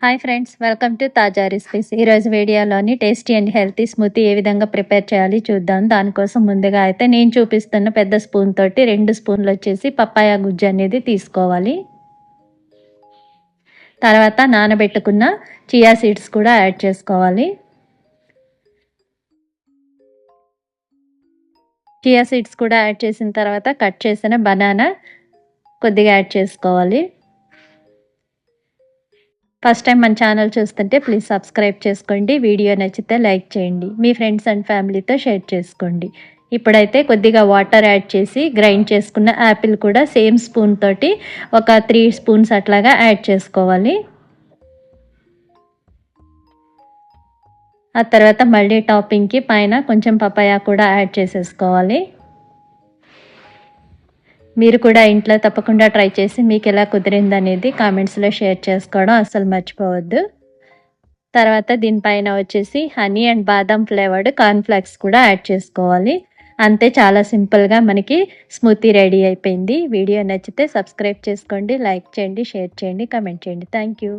Hi friends, welcome to తాజా recipes. ఈరోజు వీడియోలోని టేస్టీ అండ్ హెల్తీ స్మూతీ ఏ విధంగా ప్రిపేర్ చేయాలి చూద్దాం. దానికోసం ముందుగా అయితే నేను చూపిస్తున్న పెద్ద స్పూన్ తోటి 2 స్పూన్లు వచ్చేసి పప్పాయ గుజ్జు అనేది తీసుకోవాలి. తర్వాత నానబెట్టుకున్న చియా సీడ్స్ కూడా యాడ్ చేసుకోవాలి. చియా సీడ్స్ కూడా యాడ్ చేసిన తర్వాత కట్ చేసిన బనానా కొద్దిగా యాడ్ చేసుకోవాలి. ఫస్ట్ టైం మన ఛానల్ చూస్తుంటే ప్లీజ్ సబ్స్క్రైబ్ చేసుకోండి. వీడియో నచ్చితే లైక్ చేయండి. మీ ఫ్రెండ్స్ అండ్ ఫ్యామిలీతో షేర్ చేసుకోండి. ఇప్పుడైతే కొద్దిగా వాటర్ యాడ్ చేసి గ్రైండ్ చేసుకున్న యాపిల్ కూడా సేమ్ స్పూన్ తోటి ఒక 3 స్పూన్స్ అట్లాగా యాడ్ చేసుకోవాలి. ఆ తర్వాత మళ్ళీ టాపింగ్కి పైన కొంచెం పపాయ కూడా యాడ్ చేసేసుకోవాలి. మీరు కూడా ఇంట్లో తప్పకుండా ట్రై చేసి మీకు ఎలా కుదిరింది అనేది కామెంట్స్లో షేర్ చేసుకోవడం అస్సలు మర్చిపోవద్దు. తర్వాత దీనిపైన వచ్చేసి హనీ అండ్ బాదం ఫ్లేవర్డ్ కార్న్ఫ్లాక్స్ కూడా యాడ్ చేసుకోవాలి. అంతే, చాలా సింపుల్గా మనకి స్మూతీ రెడీ అయిపోయింది. వీడియో నచ్చితే సబ్స్క్రైబ్ చేసుకోండి, లైక్ చేయండి, షేర్ చేయండి, కామెంట్ చేయండి. Thank you.